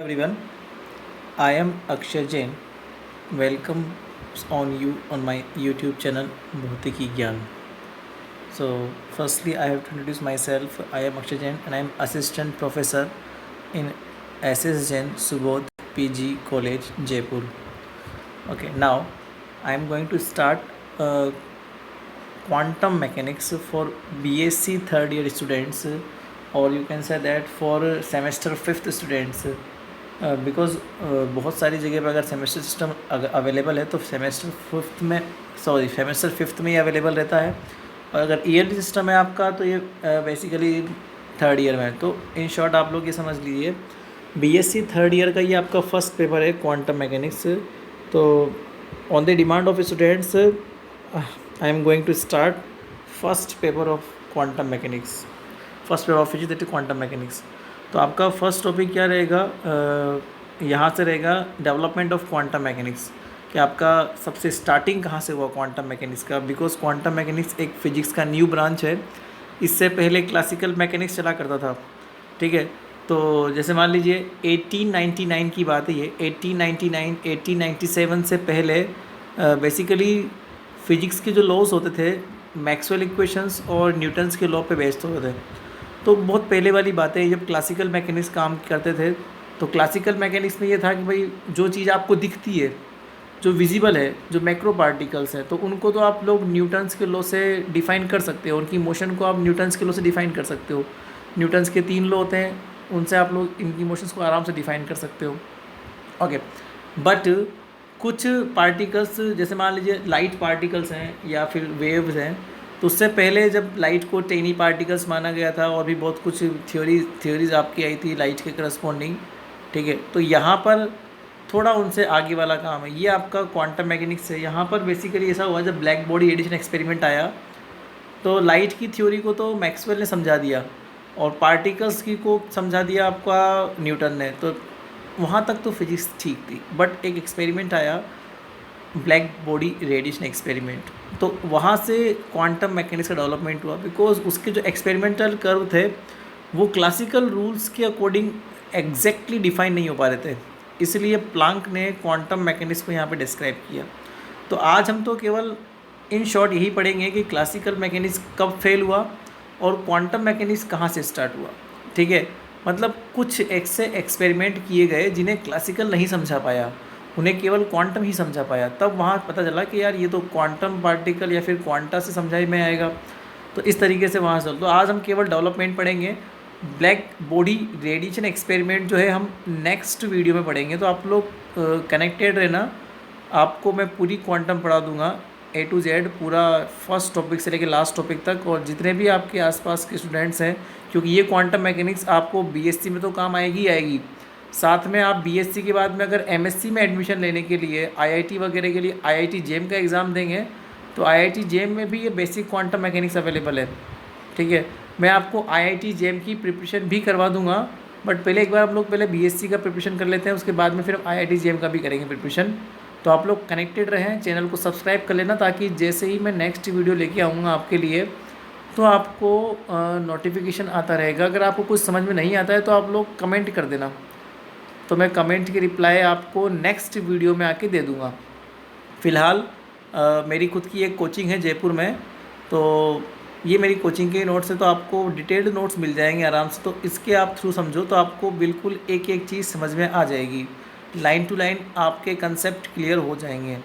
Everyone, I am Akshay Jain. Welcome on you on my YouTube channel Bhautiki Gyan. So, firstly, I have to introduce myself. I am Akshay Jain and I am assistant professor in SS Jain Subodh PG College, Jaipur. Okay, now I am going to start quantum mechanics for BSc third year students, or you can say that for semester fifth students. Because बहुत सारी जगह पर अगर semester system available है तो semester fifth में ही available रहता है, और अगर ईयरली सिस्टम है आपका तो ये बेसिकली थर्ड ईयर में है। तो इन शॉर्ट आप लोग ये समझ लीजिए बीएससी थर्ड ईयर का ये आपका फर्स्ट पेपर है क्वांटम मैकेनिक्स। तो on the demand of students I am going to start first paper of quantum mechanics, first paper of physics that is quantum mechanics. तो आपका फर्स्ट टॉपिक क्या रहेगा, यहाँ से रहेगा डेवलपमेंट ऑफ क्वांटम मैकेनिक्स, कि आपका सबसे स्टार्टिंग कहाँ से हुआ क्वांटम मैकेनिक्स का। बिकॉज क्वांटम मैकेनिक्स एक फिजिक्स का न्यू ब्रांच है, इससे पहले क्लासिकल मैकेनिक्स चला करता था। ठीक है, तो जैसे मान लीजिए 1899 की बात है, ये 1899 1897 से पहले बेसिकली फ़िज़िक्स के जो लॉज होते थे मैक्सवेल इक्वेशंस और न्यूटन्स के लॉ पे बेस्ड होते थे। तो बहुत पहले वाली बातें, जब क्लासिकल मैकेनिक्स काम करते थे तो क्लासिकल मैकेनिक्स में ये था कि भाई जो चीज़ आपको दिखती है, जो विजिबल है, जो मैक्रो पार्टिकल्स हैं, तो उनको तो आप लोग न्यूटन्स के लॉ से डिफ़ाइन कर सकते हो, उनकी मोशन को आप न्यूटन्स के लॉ से डिफ़ाइन कर सकते हो। न्यूटन्स के 3 लॉ होते हैं, उनसे आप लोग इनकी मोशंस को आराम से डिफ़ाइन कर सकते हो। ओके, बट कुछ पार्टिकल्स, जैसे मान लीजिए लाइट पार्टिकल्स हैं या फिर वेव्स हैं, तो उससे पहले जब लाइट को टेनी पार्टिकल्स माना गया था और भी बहुत कुछ थ्योरीज आपकी आई थी लाइट के करस्पॉन्डिंग। ठीक है, तो यहाँ पर थोड़ा उनसे आगे वाला काम है, ये आपका क्वांटम मैकेनिक्स है। यहाँ पर बेसिकली ऐसा हुआ, जब ब्लैक बॉडी एडिशन एक्सपेरिमेंट आया तो लाइट की थ्योरी को तो मैक्सवेल ने समझा दिया और पार्टिकल्स की को समझा दिया आपका न्यूटन ने। तो वहाँ तक तो फिजिक्स ठीक थी, बट एक एक्सपेरिमेंट आया ब्लैक बॉडी रेडिएशन एक्सपेरिमेंट, तो वहाँ से क्वांटम मैकेनिक्स का डेवलपमेंट हुआ। बिकॉज उसके जो एक्सपेरिमेंटल कर्व थे वो क्लासिकल रूल्स के अकॉर्डिंग एग्जैक्टली डिफाइन नहीं हो पा रहे थे, इसलिए प्लांक ने क्वांटम मैकेनिक्स को यहाँ पे डिस्क्राइब किया। तो आज हम तो केवल इन शॉर्ट यही पढ़ेंगे कि क्लासिकल मैकेनिक्स कब फेल हुआ और क्वांटम मैकेनिक्स कहाँ से स्टार्ट हुआ। ठीक है, मतलब कुछ ऐसे एक्सपेरिमेंट किए गए जिन्हें क्लासिकल नहीं समझा पाया, उन्हें केवल क्वांटम ही समझा पाया, तब वहाँ पता चला कि यार ये तो क्वांटम पार्टिकल या फिर क्वांटा से समझाई में आएगा। तो इस तरीके से वहाँ से, तो आज हम केवल डेवलपमेंट पढ़ेंगे। ब्लैक बॉडी रेडिएशन एक्सपेरिमेंट जो है हम नेक्स्ट वीडियो में पढ़ेंगे, तो आप लोग कनेक्टेड रहना। आपको मैं पूरी क्वांटम पढ़ा दूंगा A to Z, पूरा फर्स्ट टॉपिक से लेकर लास्ट टॉपिक तक, और जितने भी आपके आसपास के स्टूडेंट्स हैं, क्योंकि ये क्वांटम मैकेनिक्स आपको बीएससी में तो काम आएगी आएगी, साथ में आप बीएससी के बाद में अगर एमएससी में एडमिशन लेने के लिए आईआईटी वगैरह के लिए आईआईटी जेम का एग्ज़ाम देंगे तो आईआईटी जेम में भी ये बेसिक क्वांटम मैकेनिक्स अवेलेबल है। ठीक है, मैं आपको आईआईटी जेम की प्रिपरेशन भी करवा दूंगा, बट पहले एक बार हम लोग पहले बीएससी का प्रिपरेशन कर लेते हैं, उसके बाद में फिर हम आईआईटी जेम का भी करेंगे प्रिपरेशन। तो आप लोग कनेक्टेड रहें, चैनल को सब्सक्राइब कर लेना, ताकि जैसे ही मैं नेक्स्ट वीडियो लेके आऊँगा आपके लिए तो आपको नोटिफिकेशन आता रहेगा। अगर आपको कुछ समझ में नहीं आता है तो आप लोग कमेंट कर देना, तो मैं कमेंट की रिप्लाई आपको नेक्स्ट वीडियो में आके दे दूँगा। फ़िलहाल मेरी खुद की एक कोचिंग है जयपुर में, तो ये मेरी कोचिंग के नोट्स है, तो आपको डिटेल्ड नोट्स मिल जाएंगे आराम से। तो इसके आप थ्रू समझो तो आपको बिल्कुल एक एक चीज़ समझ में आ जाएगी, लाइन टू लाइन आपके कंसेप्ट क्लियर हो जाएंगे।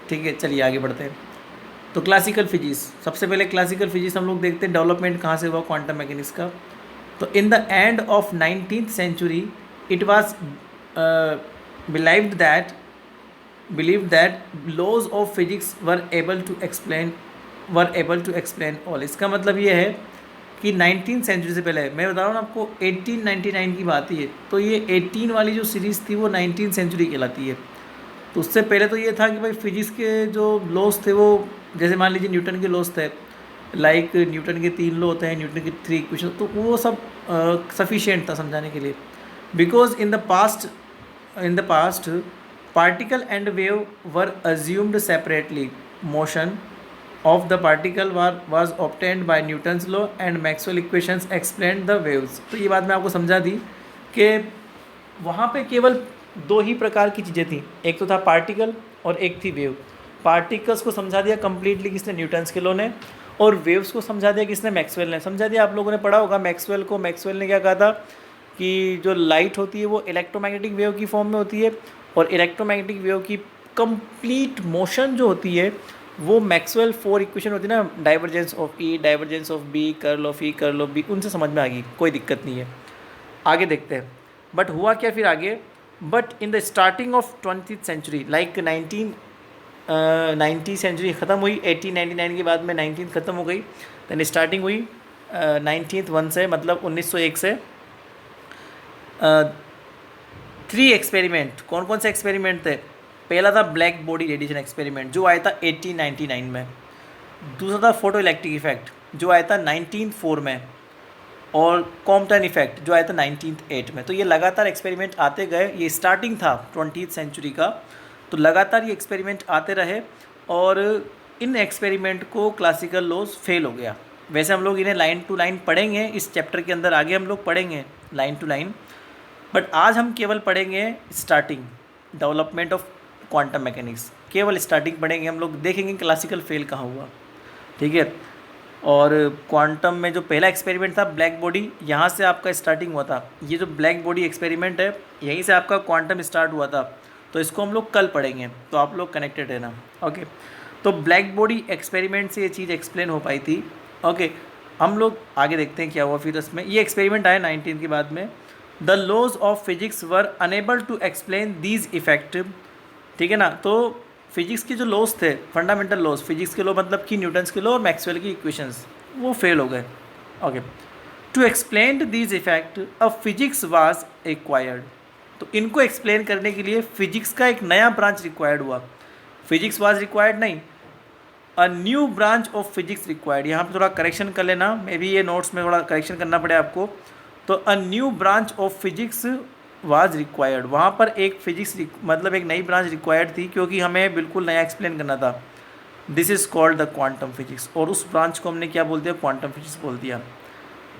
ठीक है, चलिए आगे बढ़ते हैं। तो क्लासिकल फिजिक्स, सबसे पहले क्लासिकल फिजिक्स हम लोग देखते हैं डेवलपमेंट कहाँ से हुआ क्वांटम मैकेनिक्स का। तो in the end of 19th century it was believed that laws of physics were able to explain all। इसका मतलब ये है कि 19th सेंचुरी से पहले, मैं बता रहा हूँ ना आपको 1899 की बात है, तो ये 18 वाली जो सीरीज़ थी वो 19th सेंचुरी कहलाती है। तो उससे पहले तो ये था कि भाई फिजिक्स के जो लॉस थे वो, जैसे मान लीजिए न्यूटन के लॉस थे, लाइक न्यूटन के 3 लॉ होते हैं, न्यूटन की 3 इक्वेशन, तो वो सब सफिशिएंट था समझाने के लिए। Because in the past particle and wave were assumed separately, motion of the particle was obtained by Newton's law and Maxwell equations explained the waves। तो ये बात मैं आपको समझा दी कि वहाँ पे केवल दो ही प्रकार की चीज़ें थी, एक तो था पार्टिकल और एक थी वेव। पार्टिकल्स को समझा दिया कम्प्लीटली किसने, न्यूटन्स के लॉ ने, और वेव्स को समझा दिया किसने, मैक्सवेल ने समझा दिया। आप लोगों ने पढ़ा होगा मैक्सवेल को। मैक्सवेल ने क्या कहा था कि जो लाइट होती है वो इलेक्ट्रोमैग्नेटिक वेव की फॉर्म में होती है, और इलेक्ट्रोमैग्नेटिक वेव की कंप्लीट मोशन जो होती है वो मैक्सवेल 4 इक्वेशन होती है ना, divergence of E, divergence of B, curl of E, curl of B, उनसे समझ में आ गई, कोई दिक्कत नहीं है। आगे देखते हैं। बट हुआ क्या फिर आगे, but in the starting of 20th century, like 90 century ख़त्म हुई, 1899 के बाद में 19 ख़त्म हो गई, दैन स्टार्टिंग हुई 19th 1 से, मतलब 1901 से। 3 एक्सपेरिमेंट, कौन कौन से एक्सपेरिमेंट थे? पहला था ब्लैक बॉडी रेडिएशन एक्सपेरिमेंट जो आया था 1899 में। दूसरा था फोटो इलेक्ट्रिक इफेक्ट जो आया था 1904 में, और कॉम्पटन इफेक्ट जो आया था 1908 में। तो ये लगातार एक्सपेरिमेंट आते गए, ये स्टार्टिंग था 20th सेंचुरी का, तो लगातार ये एक्सपेरिमेंट आते रहे, और इन एक्सपेरिमेंट को क्लासिकल लॉज फेल हो गया। वैसे हम लोग इन्हें लाइन टू लाइन पढ़ेंगे इस चैप्टर के अंदर, आगे हम लोग पढ़ेंगे लाइन टू लाइन, बट आज हम केवल पढ़ेंगे starting, development of quantum mechanics, केवल स्टार्टिंग पढ़ेंगे हम लोग, देखेंगे क्लासिकल फेल कहाँ हुआ, ठीक है। और क्वांटम में जो पहला एक्सपेरिमेंट था ब्लैक बॉडी, यहाँ से आपका स्टार्टिंग हुआ था। ये जो ब्लैक बॉडी एक्सपेरिमेंट है यहीं से आपका क्वांटम स्टार्ट हुआ था, तो इसको हम लोग कल पढ़ेंगे, तो आप लोग कनेक्टेड रहना, ओके। तो ब्लैक बॉडी एक्सपेरिमेंट से ये चीज़ एक्सप्लेन हो पाई थी, ओके। हम लोग आगे देखते हैं क्या हुआ फिर इसमें। ये एक्सपेरिमेंट आया 19 के बाद में। The laws of physics were unable to explain these effect, ठीक है ना। तो फिजिक्स के जो लॉज थे, फंडामेंटल लॉज, फिजिक्स के लॉ मतलब कि न्यूटन्स के लॉ और मैक्सवेल की इक्वेशंस, वो फेल हो गए, okay. To explain these effect a physics was required, तो इनको एक्सप्लेन करने के लिए फिजिक्स का एक नया ब्रांच रिक्वायर्ड हुआ। फिजिक्स वाज रिक्वायर्ड नहीं, a new branch of physics required. यहाँ पे थोड़ा करेक्शन कर लेना, मे बी ये नोट्स में थोड़ा करेक्शन करना पड़े आपको। तो a new branch of physics was required, वहाँ पर एक फिजिक्स मतलब एक नई ब्रांच रिक्वायर्ड थी, क्योंकि हमें बिल्कुल नया एक्सप्लेन करना था। This is called the quantum physics, और उस ब्रांच को हमने क्या बोल दिया, क्वांटम फिजिक्स बोल दिया।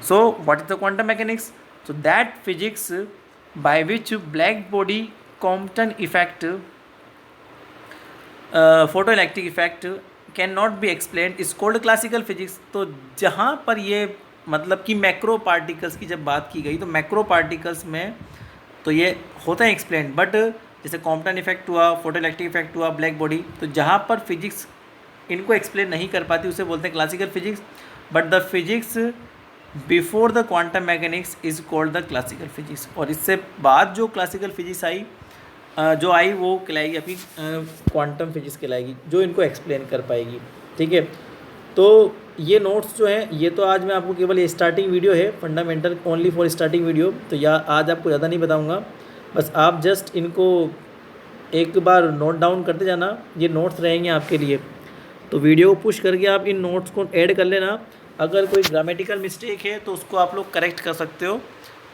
So what is the quantum mechanics? So that physics by which black body Compton effect photo electric effect can not be explain is called classical physics. तो जहाँ पर ये मतलब कि मैक्रो पार्टिकल्स की जब बात की गई, तो मैक्रो पार्टिकल्स में तो ये होता है एक्सप्लेन, बट जैसे कॉम्पटन इफेक्ट हुआ, फोटो इलेक्ट्रिक इफेक्ट हुआ, ब्लैक बॉडी, तो जहाँ पर फिजिक्स इनको एक्सप्लेन नहीं कर पाती उसे बोलते हैं classical physics. But the physics before the quantum mechanics is called the classical physics, और इससे बाद जो क्लासिकल फिजिक्स आई जो आई वो कहलाएगी अपनी क्वांटम फिजिक्स कहलाएगी, जो इनको एक्सप्लेन कर पाएगी, ठीक है। तो ये नोट्स जो हैं, ये तो आज मैं आपको केवल ये स्टार्टिंग वीडियो है, fundamental only for starting video, तो या आज आपको ज़्यादा नहीं बताऊंगा, बस आप जस्ट इनको एक बार नोट डाउन करते जाना, ये नोट्स रहेंगे आपके लिए। तो वीडियो को पुश करके आप इन नोट्स को ऐड कर लेना। अगर कोई ग्रामेटिकल मिस्टेक है तो उसको आप लोग करेक्ट कर सकते हो,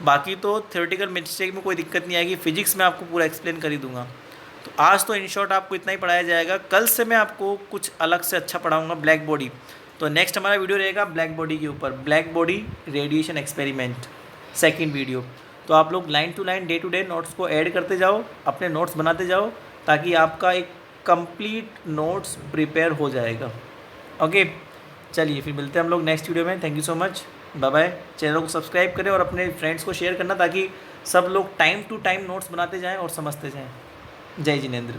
बाकी तो थ्योरेटिकल मिस्टेक में कोई दिक्कत नहीं आएगी, फिजिक्स में आपको पूरा एक्सप्लेन कर ही दूंगा। तो आज तो इन शॉर्ट आपको इतना ही पढ़ाया जाएगा, कल से मैं आपको कुछ अलग से अच्छा पढ़ाऊँगा ब्लैक बॉडी। तो नेक्स्ट हमारा वीडियो रहेगा ब्लैक बॉडी के ऊपर, black body radiation experiment, second video. तो आप लोग line to line day to day notes को ऐड करते जाओ, अपने नोट्स बनाते जाओ, ताकि आपका एक कंप्लीट नोट्स प्रिपेयर हो जाएगा, ओके। चलिए फिर मिलते हैं हम लोग नेक्स्ट वीडियो में। Thank you so much, bye bye. Channel को सब्सक्राइब करें और अपने फ्रेंड्स को शेयर करना, ताकि सब लोग टाइम टू टाइम नोट्स बनाते जाएँ और समझते जाएँ। जय जिनेंद्र।